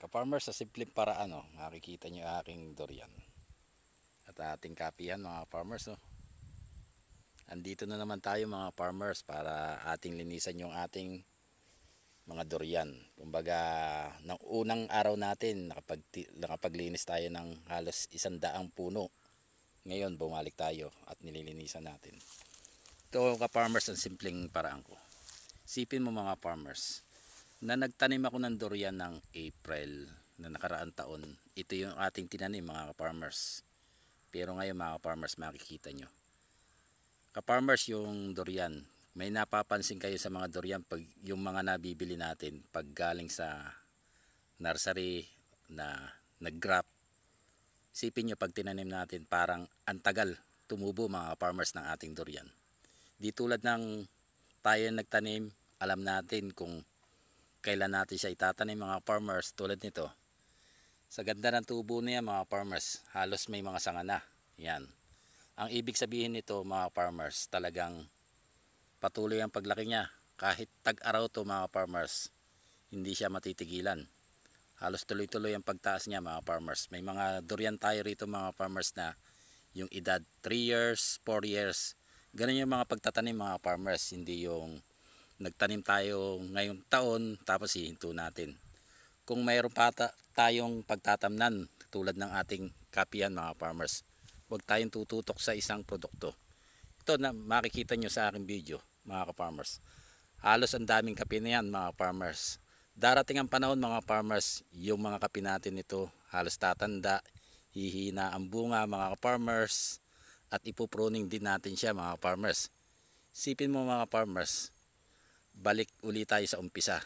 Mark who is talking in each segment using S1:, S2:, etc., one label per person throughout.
S1: Ka-farmers, sa simpleng paraan, makikita nyo aking durian. At ating kapihan mga farmers. Andito na naman tayo mga farmers para ating linisan yung ating mga durian. Kumbaga, ng unang araw natin, nakapaglinis tayo ng halos 100 puno. Ngayon, bumalik tayo at nililinisan natin. Ito ka-farmers, ang simpleng paraan ko. Sipin mo mga farmers, na nagtanim ako ng durian ng April na nakaraang taon. Ito yung ating tinanim mga farmers. Pero ngayon mga farmers, makikita nyo. Ka-farmers, yung durian, may napapansin kayo sa mga durian pag yung mga nabibili natin pag galing sa nursery na nag-grap. Sipin nyo pag tinanim natin, parang antagal tumubo mga farmers ng ating durian. Di tulad ng tayo nagtanim, alam natin kung kailan natin siya itatanim mga farmers. Tulad nito, sa ganda ng tubo niya mga farmers, halos may mga sanga na. Yan. Ang ibig sabihin nito mga farmers, talagang patuloy ang paglaki niya. Kahit tag-araw to mga farmers, hindi siya matitigilan. Halos tuloy-tuloy ang pagtaas niya mga farmers. May mga durian tayo rito mga farmers na yung edad 3 years, 4 years. Ganun yung mga pagtatanim mga farmers. Hindi yung nagtanim tayo ngayong taon tapos hihinto natin. Kung mayroon pa tayong pagtatamnan tulad ng ating kapihan mga farmers, huwag tayong tututok sa isang produkto. Ito na makikita nyo sa aking video mga farmers. Halos ang daming kape na yan mga farmers. Darating ang panahon mga farmers, yung mga kape natin ito halos tatanda, hihina ang bunga mga farmers, at ipupruning din natin siya mga farmers. Sipin mo mga farmers, balik uli tayo sa umpisa.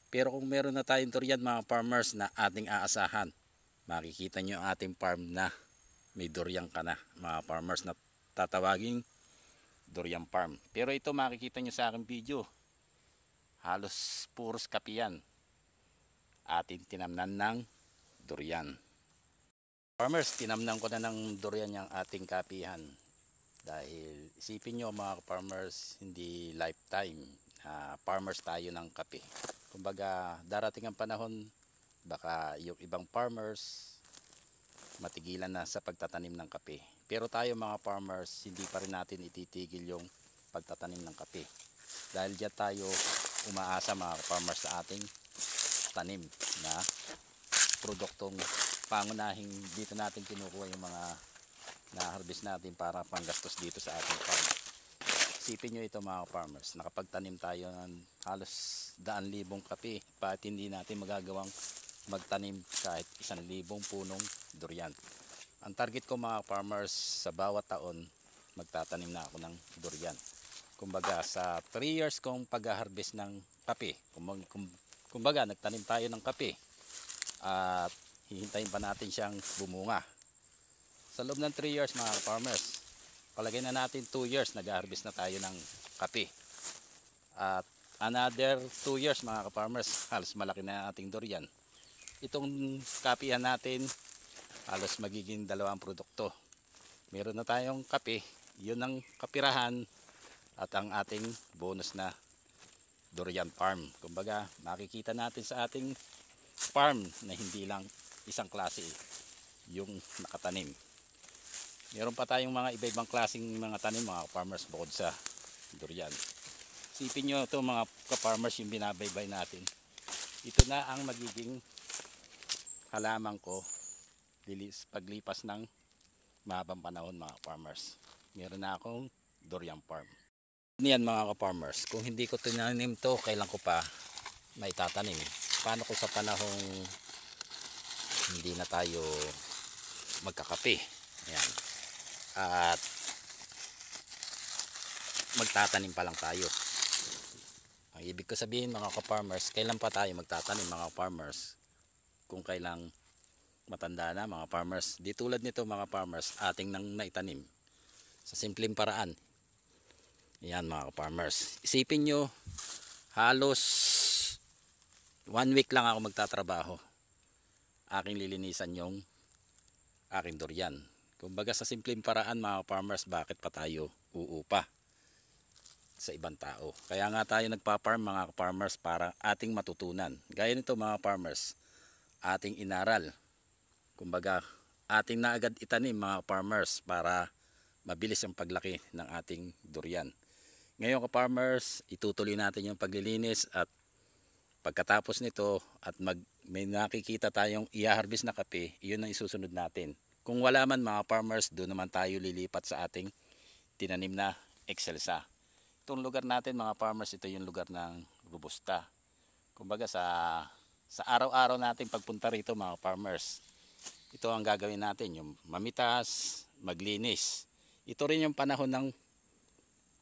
S1: Pero kung meron na tayong durian mga farmers na ating aasahan, makikita nyo ang ating farm na may durian ka na mga farmers na tatawaging durian farm. Pero ito makikita nyo sa aking video, halos puros kape yan. Ating tinamnan ng durian. Farmers, tinamnan ko na ng durian yung ating kapihan. Dahil isipin nyo mga farmers, hindi lifetime farmers tayo ng kape. Kumbaga darating ang panahon, baka yung ibang farmers matigilan na sa pagtatanim ng kape. Pero tayo mga farmers, hindi pa rin natin ititigil yung pagtatanim ng kape. Dahil diyan tayo umaasa mga farmers sa ating tanim na produktong pangunahing dito natin kinukuha yung mga na-harvest natin para panggastos dito sa ating farm. Isipin nyo ito mga farmers, nakapagtanim tayo ng halos 100,000 kape, bakit hindi natin magagawang magtanim kahit 1,000 punong durian. Ang target ko mga farmers, sa bawat taon magtatanim na ako ng durian. Kumbaga sa 3 years kong pag-harvest ng kape, kumbaga nagtanim tayo ng kape at hihintayin pa natin siyang bumunga. Sa loob ng 3 years mga farmers, palagay na natin 2 years nag-harvest na tayo ng kape. At another 2 years mga farmers, halos malaki na ating durian. Itong kapihan natin, halos magiging 2 produkto. Meron na tayong kape, yun ang kapirahan, at ang ating bonus na durian farm. Kumbaga makikita natin sa ating farm na hindi lang isang klase yung nakatanim. Meron pa tayong mga iba-ibang klaseng mga tanim mga farmers bukod sa durian. Sipin nyo ito mga ka-farmers, yung binabaybay natin. Ito na ang magiging halaman ko paglipas ng mahabang panahon mga farmers. Meron na akong durian farm. Yan mga ka-farmers, kung hindi ko tinanim to, kailan ko pa may tatanim? Paano ko sa panahong hindi na tayo magkakape? Ayan. At magtatanim pa lang tayo. Ang ibig ko sabihin mga ka-farmers, kailan pa tayo magtatanim mga farmers? Kung kailang matanda na mga farmers. Di tulad nito mga farmers, ating nang naitanim sa simpleng paraan. Yan mga farmers, isipin nyo, halos 1 week lang ako magtatrabaho, aking lilinisan yung aking durian. Kumbaga sa simpleng paraan mga farmers, bakit pa tayo uupa sa ibang tao? Kaya nga tayo nagpa-farm mga farmers, para ating matutunan. Gaya nito mga farmers, ating inaral. Kumbaga, ating na agad itanim mga farmers para mabilis ang paglaki ng ating durian. Ngayon ka-farmers, itutuloy natin yung paglilinis at pagkatapos nito at may nakikita tayong i-harvest na kape, iyon ang isusunod natin. Kung wala man mga farmers, doon naman tayo lilipat sa ating tinanim na excelsa. Itong lugar natin mga farmers, ito yung lugar ng robusta. Kumbaga sa araw-araw natin pagpunta rito mga farmers, ito ang gagawin natin, yung mamitas, maglinis. Ito rin yung panahon ng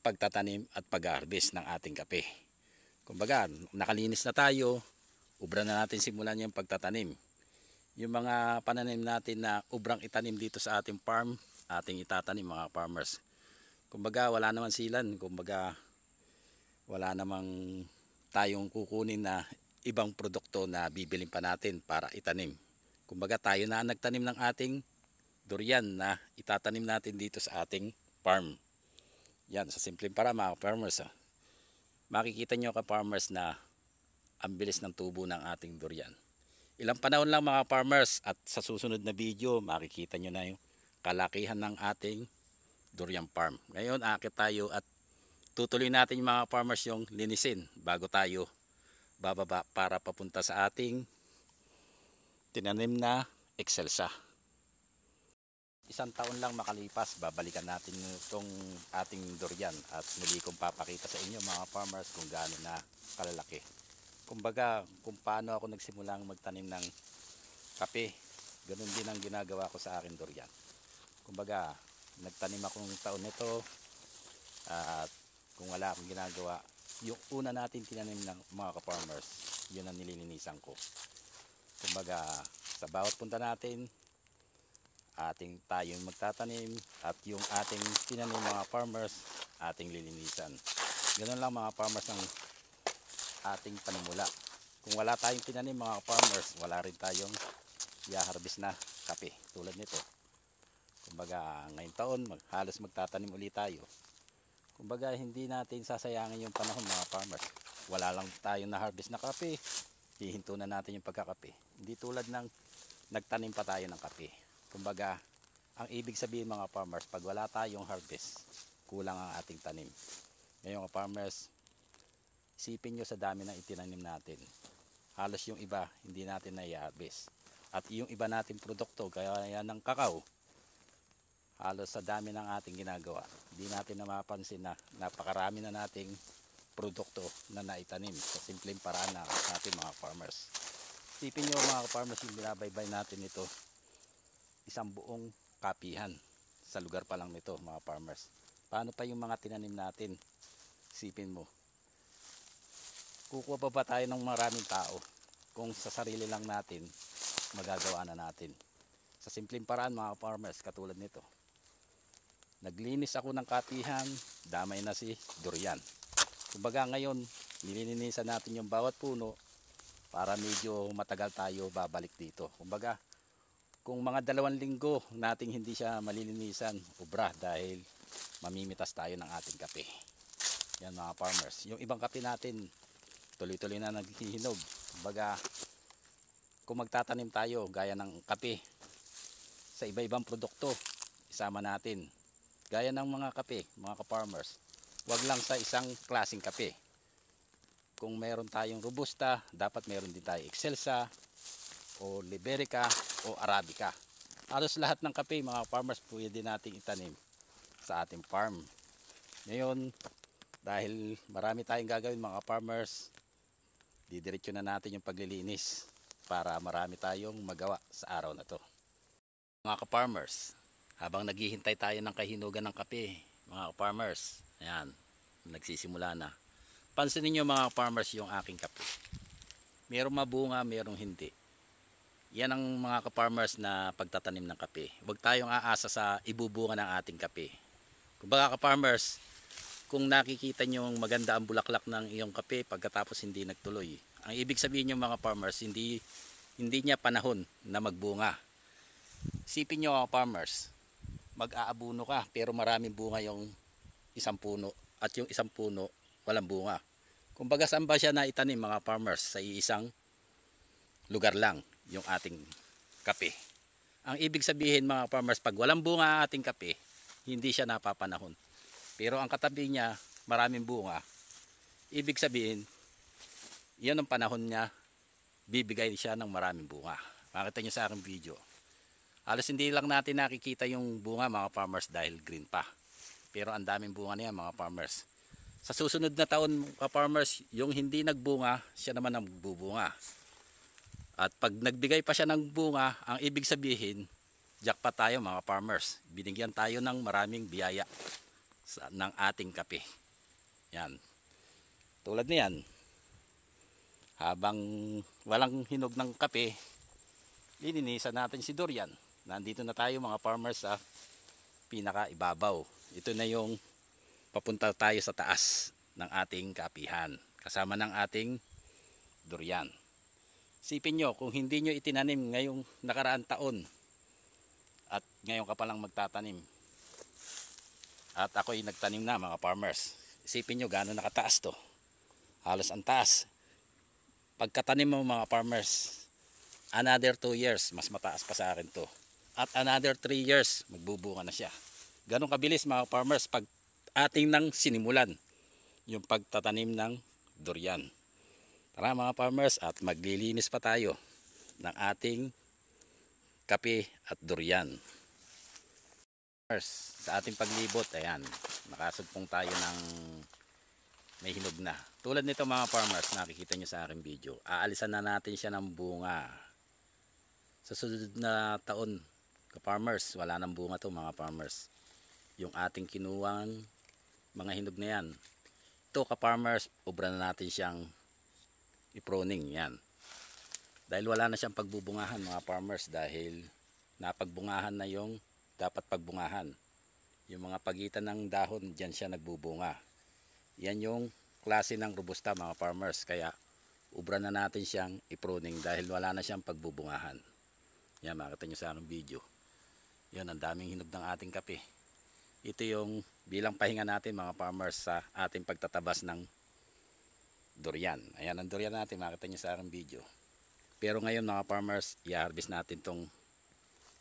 S1: pagtatanim at pag-harvest ng ating kape. Kumbaga, nakalinis na tayo, ubra na natin simulan yung pagtatanim. Yung mga pananim natin na ubrang itanim dito sa ating farm, ating itatanim mga farmers. Kumbaga, wala naman silan, kumbaga wala namang tayong kukunin na ibang produkto na bibilin pa natin para itanim. Kumbaga, tayo na nagtanim ng ating durian na itatanim natin dito sa ating farm. Yan, sa simpleng para mga farmers. Makikita nyo ka-farmers na ang bilis ng tubo ng ating durian. Ilang panahon lang mga farmers at sa susunod na video makikita nyo na yung kalakihan ng ating durian farm. Ngayon akit tayo at tutuloy natin yung mga farmers yung linisin bago tayo bababa para papunta sa ating tinanim na excelsa. Isang taon lang makalipas, babalikan natin itong ating durian at muli kong papakita sa inyo mga farmers kung gaano na kalalaki. Kumbaga, kung paano ako nagsimulang magtanim ng kape, ganun din ang ginagawa ko sa akin durian. Kumbaga, nagtanim ako ng taon nito at kung wala akong ginagawa, yung una natin tinanim ng mga ka-farmers, yun ang nililinisan ko. Kumbaga, sa bawat punta natin, ating tayong magtatanim at yung ating tinanim mga farmers ating lilinisan. Ganun lang mga farmers ang ating panimula. Kung wala tayong tinanim mga farmers, wala rin tayong i-harvest na kape tulad nito. Kumbaga ngayong taon halos magtatanim ulit tayo. Kumbaga hindi natin sasayangin yung panahon mga farmers. Wala lang tayong na-harvest na kape, hihinto na natin yung pagkakape. Hindi tulad ng nagtanim pa tayo ng kape. Kumbaga, ang ibig sabihin mga farmers, pag wala tayong harvest, kulang ang ating tanim. Ngayon farmers, isipin nyo sa dami ng itinanim natin. Halos yung iba, hindi natin na i-harvest. At yung iba nating produkto, kaya yan ng kakao, halos sa dami ng ating ginagawa, hindi natin na mapansin na napakarami na nating produkto na naitanim sa simpleng paraan na ating mga farmers. Isipin nyo mga farmers, yung binabaybay natin ito, isang buong kapihan sa lugar pa lang nito mga farmers. Paano pa yung mga tinanim natin? Isipin mo, kukuha pa ba tayo ng maraming tao kung sa sarili lang natin magagawa na natin? Sa simpleng paraan mga farmers, katulad nito, naglinis ako ng kapihan, damay na si durian. Kumbaga ngayon nililinisan natin yung bawat puno para medyo matagal tayo babalik dito. Kumbaga kung mga 2 linggo nating hindi siya malilinisan, ubra dahil mamimitas tayo ng ating kape. Yan mga farmers. Yung ibang kape natin, tuloy-tuloy na naghihinog. Kumbaga, kung magtatanim tayo gaya ng kape sa iba-ibang produkto, isama natin. Gaya ng mga kape, mga ka-farmers, wag lang sa isang klaseng kape. Kung meron tayong robusta, dapat meron din tayo excelsa, o liberica o arabica. Halos lahat ng kape mga farmers pwede nating itanim sa ating farm. Ngayon dahil marami tayong gagawin mga farmers, didiretso na natin yung paglilinis para marami tayong magawa sa araw na to. Mga ka-farmers, habang naghihintay tayo ng kahinugan ng kape mga farmers, ayan, nagsisimula na. Pansinin nyo mga farmers yung aking kape. Merong mabunga, merong hindi. Yan ang mga ka-farmers na pagtatanim ng kape. Huwag tayong aasa sa ibubunga ng ating kape. Kumbaga ka-farmers, kung nakikita nyo maganda ang bulaklak ng iyong kape pagkatapos hindi nagtuloy, ang ibig sabihin nyo mga farmers, hindi niya panahon na magbunga. Isipin nyo mga farmers, mag-aabuno ka pero maraming bunga yung isang puno at yung isang puno walang bunga. Kumbaga saan ba siya na itanim mga farmers? Sa isang lugar lang. yung ating kape. Ang ibig sabihin mga farmers, pag walang bunga ang ating kape, hindi siya napapanahon. Pero ang katabi niya, maraming bunga. Ibig sabihin, yan ang panahon niya, bibigay siya ng maraming bunga. Makita niyo sa aking video. Halos hindi lang natin nakikita yung bunga mga farmers dahil green pa. Pero ang daming bunga niya mga farmers. Sa susunod na taon mga farmers, yung hindi nagbunga, siya naman ang magbubunga. At pag nagbigay pa siya ng bunga, ang ibig sabihin, jackpot tayo mga farmers. Binigyan tayo ng maraming biyaya ng ating kape. Yan. Tulad niyan. Habang walang hinog ng kape, lininisan natin si durian. Nandito na tayo mga farmers sa pinaka ibabaw. Ito na yung papunta tayo sa taas ng ating kapihan. Kasama ng ating durian. Isipin nyo, kung hindi nyo itinanim ngayong nakaraang taon at ngayon ka palang magtatanim at ako'y nagtanim na mga farmers, isipin nyo gano'n nakataas to. Halos ang taas. Pagkatanim mo mga farmers, another 2 years mas mataas pa sa akin to, at another 3 years magbubunga na siya. Ganon kabilis mga farmers pag ating nang sinimulan yung pagtatanim ng durian. Tara mga farmers, at maglilinis pa tayo ng ating kape at durian. Sa ating paglibot, ayan, nakasugpong tayo ng may hinog na. Tulad nito mga farmers, nakikita nyo sa aking video, aalisan na natin siya ng bunga. Sa susunod na taon, ka-farmers, wala nang bunga to mga farmers. Yung ating kinuwang mga hinog na yan, ito ka-farmers, obra na natin siyang i-pruning yan. Dahil wala na siyang pagbubungahan mga farmers, dahil napagbungahan na yung dapat pagbungahan. Yung mga pagitan ng dahon, dyan siya nagbubunga. Yan yung klase ng robusta mga farmers, kaya ubra na natin siyang i-pruning dahil wala na siyang pagbubungahan. Yan, makita nyo sa anong video. Yan, ang daming hinog ng ating kape. Ito yung bilang pahinga natin mga farmers sa ating pagtatabas ng durian. Ayan ang durian natin, makita nyo sa anong video. Pero ngayon mga farmers, i-harvest natin tong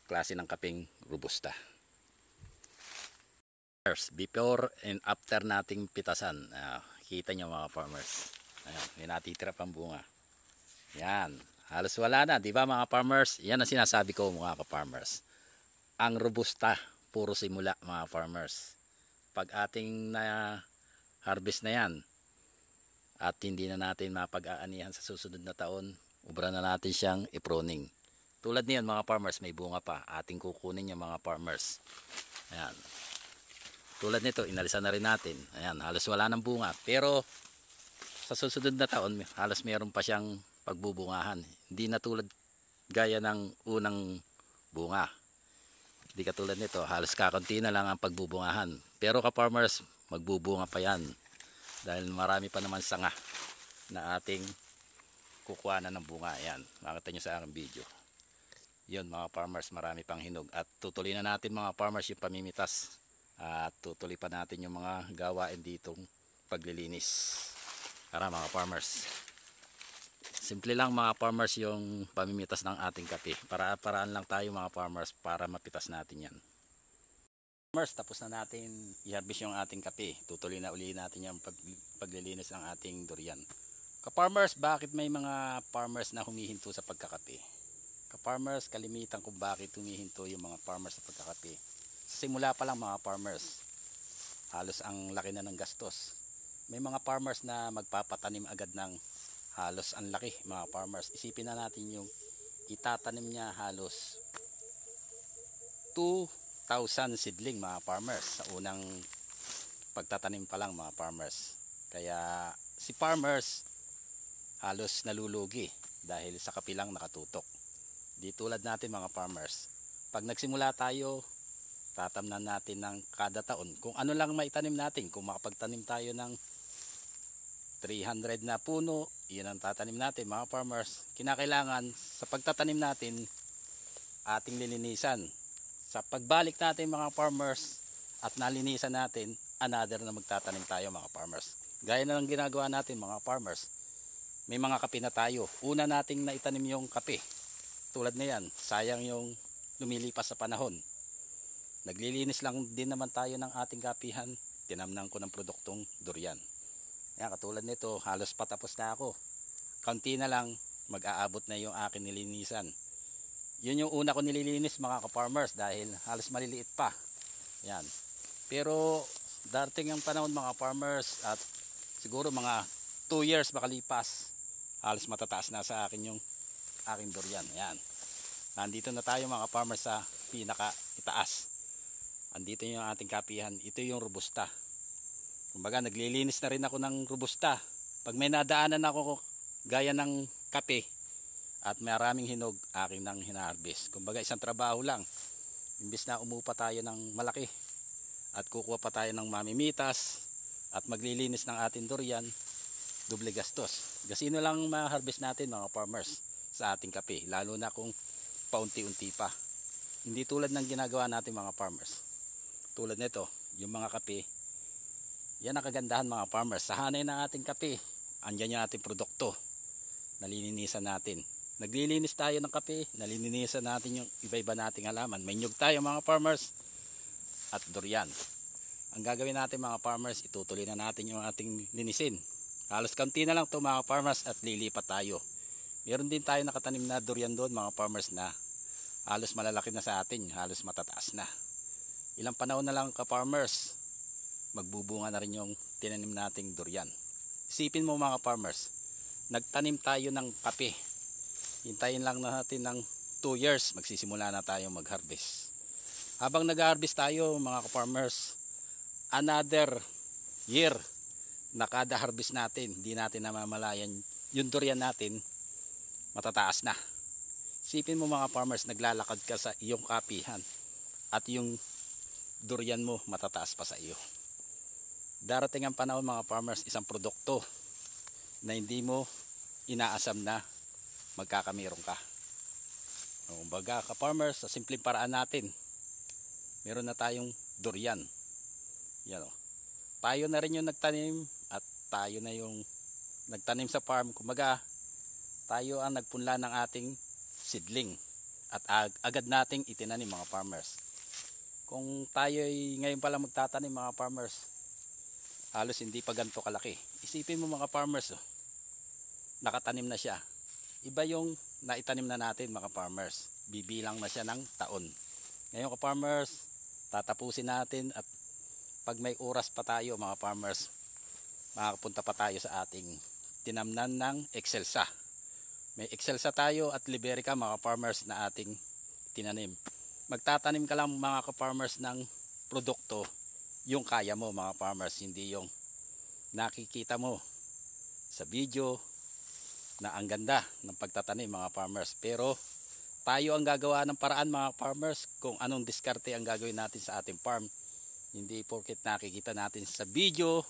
S1: klase ng kapeng robusta. Before and after nating pitasan, kita nyo mga farmers, ayan, may natitira pang bunga. Yan, halos wala na, di ba mga farmers? Yan ang sinasabi ko mga ka-farmers. Ang robusta, puro simula mga farmers. Pag ating na harvest na yan at hindi na natin mapag-aanihan sa susunod na taon, ubra na natin siyang i-pruning. Tulad niyan mga farmers, may bunga pa, ating kukunin yung mga farmers. Ayan. Tulad nito, inalisan na rin natin. Ayan, halos wala ng bunga. Pero sa susunod na taon, halos mayroon pa siyang pagbubungahan. Hindi na tulad gaya ng unang bunga. Hindi katulad nito, halos kakunti na lang ang pagbubungahan. Pero ka-farmers, magbubunga pa yan. Dahil marami pa naman sanga na ating kukuhanan ng bunga. Ayan, makita nyo sa aking video. Yun mga farmers, marami pang hinog. At tutuloy na natin mga farmers yung pamimitas. At tutuloy pa natin yung mga gawain ditong paglilinis. Tara mga farmers, simple lang mga farmers yung pamimitas ng ating kape. Paraan lang tayo mga farmers para mapitas natin yan. Farmers, tapos na natin i-harvest yung ating kape. Tutuloy na uli natin yung paglilinis ng ating durian. Ka-farmers, bakit may mga farmers na humihinto sa pagkakape? Ka-farmers, kalimitan kung bakit humihinto yung mga farmers sa pagkakape. Simula pa lang mga farmers, halos ang laki na ng gastos. May mga farmers na magpapatanim agad ng halos ang laki mga farmers. Isipin na natin yung itatanim niya halos 2,000 seedling mga farmers sa unang pagtatanim pa lang mga farmers. Kaya si farmers halos nalulugi dahil sa kapilang nakatutok. Di tulad natin mga farmers, pag nagsimula tayo, tatamnan natin ng kada taon kung ano lang maitanim natin. Kung makapagtanim tayo ng 300 na puno, yun ang tatanim natin mga farmers. Kinakailangan sa pagtatanim natin, ating lilinisan. Sa pagbalik natin mga farmers at nalinisan natin, another na magtatanim tayo mga farmers. Gaya na lang ginagawa natin mga farmers, may mga kape na tayo. Una nating naitanim yung kape, katulad na yan, sayang yung lumilipas sa panahon. Naglilinis lang din naman tayo ng ating kapihan, tinamnan ko ng produktong durian. Yan, katulad nito, halos patapos na ako. Kaunti na lang, mag-aabot na yung akin nilinisan. Yun yung una ko nililinis mga ka-farmers dahil halos maliliit pa. Yan. Pero darating ang panahon mga farmers at siguro mga 2 years makalipas, halos matataas na sa akin yung aking durian. Yan. Nandito na tayo mga farmers sa pinaka itaas. Andito yung ating kapihan. Ito yung robusta. Kumbaga naglilinis na rin ako ng robusta. Pag may nadaanan ako gaya ng kape at maraming hinog, aking nang hina-harvest. Kumbaga isang trabaho lang. Imbis na umupa tayo ng malaki at kukuha pa tayo ng mamimitas at maglilinis ng ating durian, doble gastos. Gasino lang ma-harvest natin mga farmers sa ating kape, lalo na kung paunti-unti pa. Hindi tulad ng ginagawa natin mga farmers. Tulad nito, yung mga kape, yan ang kagandahan mga farmers. Sa hanay ng ating kape, andyan yung ating produkto. Nalilinisan natin. Naglilinis tayo ng kape, nalilinisan natin yung iba-iba nating halaman. May nyug tayo mga farmers at durian. Ang gagawin natin mga farmers, itutuloy na natin yung ating linisin. Halos kaunti na lang ito mga farmers at lilipat tayo. Meron din tayo nakatanim na durian doon mga farmers na halos malalaki na sa atin, halos matataas na. Ilang panahon na lang ka-farmers, magbubunga na rin yung tinanim nating durian. Isipin mo mga farmers, nagtanim tayo ng kape. Hintayin lang natin ng 2 years, magsisimula na tayo mag-harvest. Habang nag-harvest tayo mga ka-farmers, another year na kada harvest natin, di natin namamalayan yung durian natin matataas na. Isipin mo mga farmers, naglalakad ka sa iyong kapihan at yung durian mo matataas pa sa iyo. Darating ang panahon mga farmers, isang produkto na hindi mo inaasam na magkakameron ka. Kumbaga ka-farmers, sa simpleng paraan natin, meron na tayong durian. Yan o. Tayo na rin yung nagtanim at tayo na yung nagtanim sa farm. Kumbaga tayo ang nagpunla ng ating seedling at agad nating itinanim mga farmers. Kung tayo ay ngayon pala magtatanim mga farmers, halos hindi pa ganito kalaki. Isipin mo mga farmers, oh, nakatanim na siya. Iba yung naitanim na natin mga farmers. Bibilang na siya ng taon. Ngayon ka farmers, tatapusin natin at pag may oras pa tayo mga farmers, makakapunta pa tayo sa ating tinamnan ng Excelsa. May Excelsa tayo at Liberica mga farmers na ating tinanim. Magtatanim ka lang mga ka-farmers ng produkto yung kaya mo mga farmers, hindi yung nakikita mo sa video na ang ganda ng pagtatanim mga farmers. Pero tayo ang gagawa ng paraan mga farmers kung anong diskarte ang gagawin natin sa ating farm. Hindi porket nakikita natin sa video,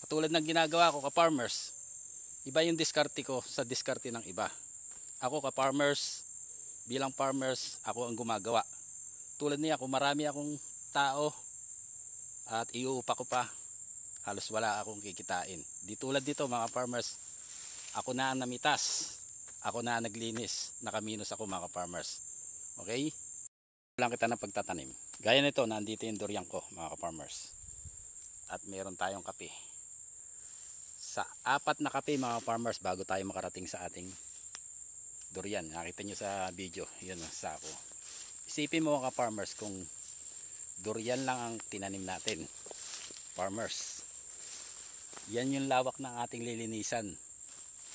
S1: katulad ng ginagawa ko ka-farmers, iba yung diskarte ko sa diskarte ng iba. Ako ka-farmers, bilang farmers, ako ang gumagawa. Tulad niya, kung marami akong tao at iuupa ko pa, halos wala akong kikitain. Di tulad dito mga farmers, ako na ang namitas, ako na ang naglinis, nakaminos ako mga farmers. Okay? Lang kita ng pagtatanim. Gaya nito, nandito yung durian ko mga farmers. At meron tayong kape. Sa 4 na kape mga farmers bago tayo makarating sa ating durian. Nakita nyo sa video, yun ang sako. Isipin mo mga farmers kung durian lang ang tinanim natin. Farmers, yan yung lawak ng ating lilinisan.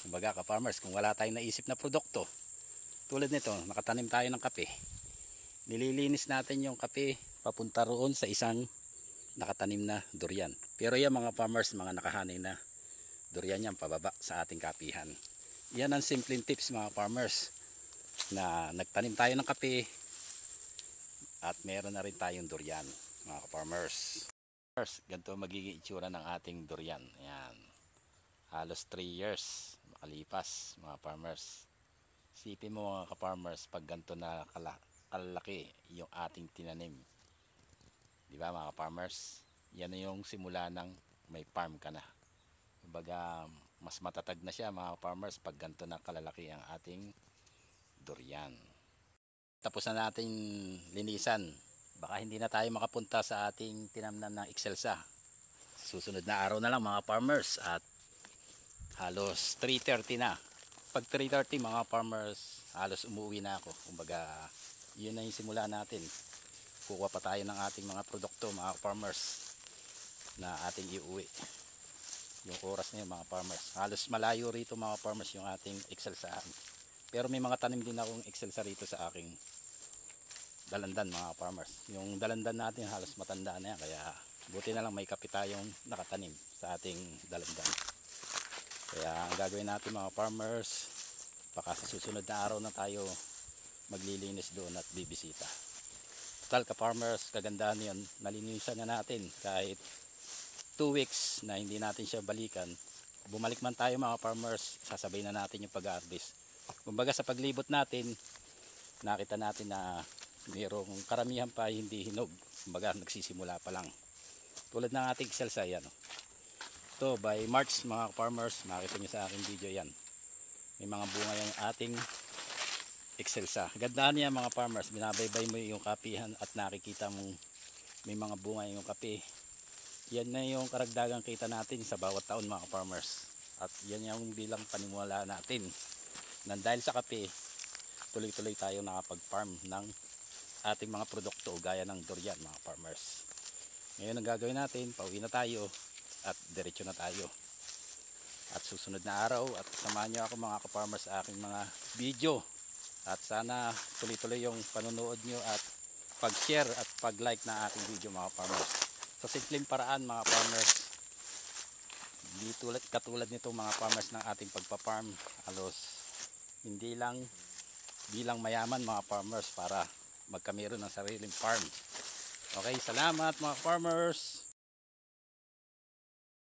S1: Kumbaga ka farmers, kung wala tayong naisip na produkto, tulad nito, nakatanim tayo ng kape. Nililinis natin yung kape papunta roon sa isang nakatanim na durian. Pero yan mga farmers, mga nakahanay na durian yan pababa sa ating kapihan. Yan ang simpleng tips mga farmers na nagtanim tayo ng kape at meron na rin tayong durian mga farmers. First, ganito magiging itsura ng ating durian. Ayan. Halos 3 years makalipas mga farmers. Sipin mo mga ka-farmers pag ganito na kalaki yung ating tinanim. Di ba mga farmers? Yan na yung simula ng may farm ka na. Kumbaga mas matatag na siya mga farmers pag ganito na kalalaki ang ating durian. tapos na natin linisan. Baka hindi na tayo makapunta sa ating tinamnan ng Excelsa. Susunod na araw na lang mga farmers at halos 3:30 na. Pag 3:30 mga farmers, halos umuwi na ako. Kumbaga, yun na yung simula natin. Kukuha pa tayo ng ating mga produkto mga farmers na ating iuwi. Yung oras na yun mga farmers. Halos malayo rito mga farmers yung ating Excelsa. Pero may mga tanim din akong Excelsa rito sa aking dalandan mga farmers. Yung dalandan natin halos matanda na yan, kaya buti na lang may kape tayong nakatanim sa ating dalandan. Kaya ang gagawin natin mga farmers, baka sa susunod na araw na tayo maglilinis doon at bibisita. Total ka farmers, kagandahan yun, nalinisan na natin kahit 2 weeks na hindi natin siya balikan. Bumalik man tayo mga farmers, sasabay na natin yung pag-harvest. Kumbaga sa paglibot natin, nakita natin na mayroong karamihan pa hindi hinog. Kumbaga nagsisimula pa lang. Tulad ng ating Excelsa yan. Ito by March mga farmers, makita nyo sa aking video yan. May mga bunga yung ating Excelsa. Gandaan niya mga farmers, binabaybay mo yung kapihan at nakikita mong may mga bunga yung kape. Yan na yung karagdagang kita natin sa bawat taon mga farmers. At yan yung bilang panimula natin. Na dahil sa kape, tuloy-tuloy tayo nakapag-farm ng ating mga produkto gaya ng durian mga farmers. Ngayon ang gagawin natin, pauwi na tayo at diretso na tayo. At susunod na araw at samahan nyo ako mga ka-farmers sa aking mga video. At sana tuloy-tuloy yung panonood nyo at pag-share at pag-like na aking video mga farmers. Sa simpleng paraan mga farmers, di katulad nito mga farmers ng ating pagpa-farm, halos hindi lang bilang mayaman mga farmers para magkameron ng sariling farm. Okay, salamat mga farmers.